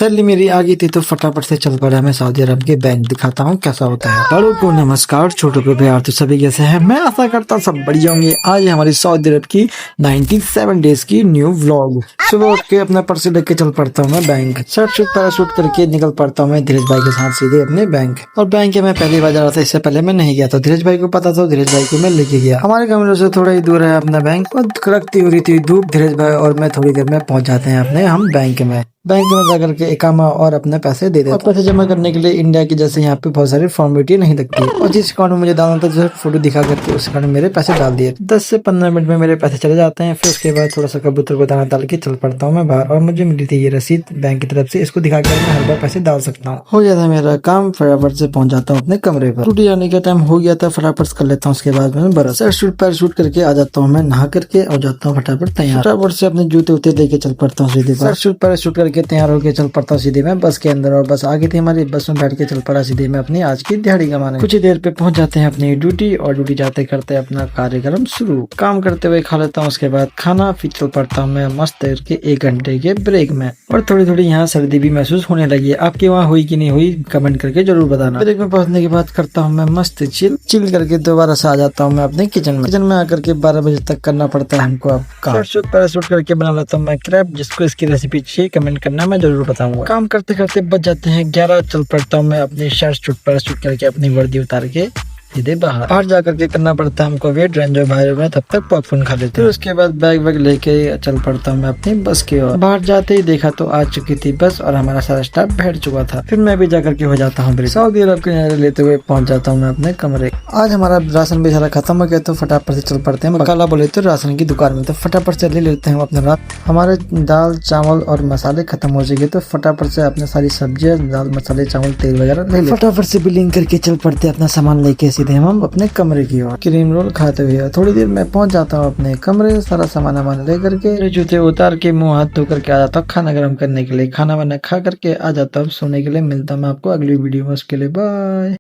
Salary मेरी आ गई थी तो फटाफट से चल पड़ा मैं सऊदी अरब के बैंक दिखाता हूँ कैसा होता है। बड़ों को नमस्कार, छोटों को प्यार। तो सभी कैसे हैं? मैं आशा करता हूँ सब बढ़िया होंगे। आज है हमारी सऊदी अरब की 97 डेज की न्यू व्लॉग। सुबह उठ के अपना पर्स लेके चल पड़ता हूँ मैं बैंक। शर्ट शूट पैराशूट करके निकल पड़ता हूँ मैं धीरज भाई के साथ सीधे अपने बैंक। और बैंक में पहली बार जा रहा था, इससे पहले मैं नहीं गया था। धीरज भाई को पता था, धीरज भाई को मैं लेके गया। हमारे कमरे से थोड़ा ही दूर है अपना बैंक और कड़कती हो रही थी धूप। धीरज भाई और मैं थोड़ी देर में पहुंच जाते हैं अपने हम बैंक में जाकर के इकामा और अपने पैसे दे देते। और पैसे जमा करने के लिए इंडिया की जैसे यहाँ पे बहुत सारी फॉर्मेलिटी नहीं लगती। और जिस अकाउंट में मुझे डालना था जो फोटो दिखा करके उस अकाउंट में मेरे पैसे डाल दिए। 10 से 15 मिनट में मेरे पैसे चले जाते हैं। फिर उसके बाद थोड़ा सा कबूतर को दाना डाल के चल पड़ता हूँ मैं बाहर। और मुझे मिली थी ये रसीद बैंक की तरफ से, इसको दिखा कर मैं हर बार पैसे डाल सकता हूँ। हो जाता है मेरा काम, फटाफट से पहुंच जाता हूँ अपने कमरे पर। टूटी जाने का टाइम हो गया था, फटाफट कर लेता हूँ। उसके बाद मैं बरस शूट पैराशूट करके आ जाता हूँ मैं नहा करके और जाता हूँ फटाफट तैयार। फटाफट से अपने जूते उते लेके चल पड़ता हूँ सीधे शूट पैराशूट करके तैयार होकर चल पड़ता हूँ सीधे मैं बस के अंदर। और बस आगे थी हमारी, बस में बैठ के चल पड़ा सीधे मैं अपनी आज की दिहाड़ी कमाने। कुछ ही देर पे पहुंच जाते हैं अपनी ड्यूटी और ड्यूटी जाते करते अपना कार्यक्रम शुरू। काम करते हुए खा लेता हूँ, उसके बाद खाना, फिर चल पड़ता हूँ मैं मस्त करके 1 घंटे के ब्रेक में। और थोड़ी थोड़ी यहाँ सर्दी भी महसूस होने लगी है। आपके वहाँ हुई कि नहीं हुई कमेंट करके जरूर बताना। ब्रेक में पहुंचने के बाद करता हूँ मैं मस्त चिल करके दोबारा से आ जाता हूँ मैं अपने किचन में आकर के 12 बजे तक करना पड़ता है हमको अब काम। पैराशूट करके बना लेता हूँ मैं क्रैब, जिसको इसकी रेसिपी चाहिए कमेंट करना, मैं जरूर बताऊंगा। काम करते करते बच जाते हैं 11। चल पड़ता हूँ मैं अपनी शर्ट शूट पैराशूट करके अपनी वर्दी उतार के सीधे बाहर जाकर के करना पड़ता है हमको वेट। रेंजो भाई में तब तक पॉपकॉर्न खा लेते हैं। फिर उसके बाद बैग वैग लेके चल पड़ता हूँ मैं अपनी बस की ओर। बाहर जाते ही देखा तो आ चुकी थी बस और हमारा सारा स्टाफ बैठ चुका था। फिर मैं भी जाकर के हो जाता हूँ सऊदी अरब के नजारे लेते हुए पहुंच जाता हूँ मैं अपने कमरे। आज हमारा राशन भी सारा खत्म हो गया तो फटाफट से चल पड़ते हैं बकाला बोले तो राशन की दुकान में। तो फटाफट से ले लेते हैं अपने रात। हमारे दाल चावल और मसाले खत्म हो जाएंगे तो फटाफट से अपने सारी सब्जियां, दाल मसाले चावल तेल वगैरह ले लेते। फटाफट से बिलिंग करके चल पड़ते अपना सामान लेके सीधे हम अपने कमरे की ओर। क्रीम रोल खाते हुए थोड़ी देर में पहुंच जाता हूँ अपने कमरे। सारा सामान लेकर के जूते उतार के मुंह हाथ धो करके आ जाता हूँ खाना गर्म करने के लिए। खाना वाना खा करके आ जाता हूँ सोने के लिए। मिलता हूँ मैं आपको अगली वीडियो में, उसके लिए बाय।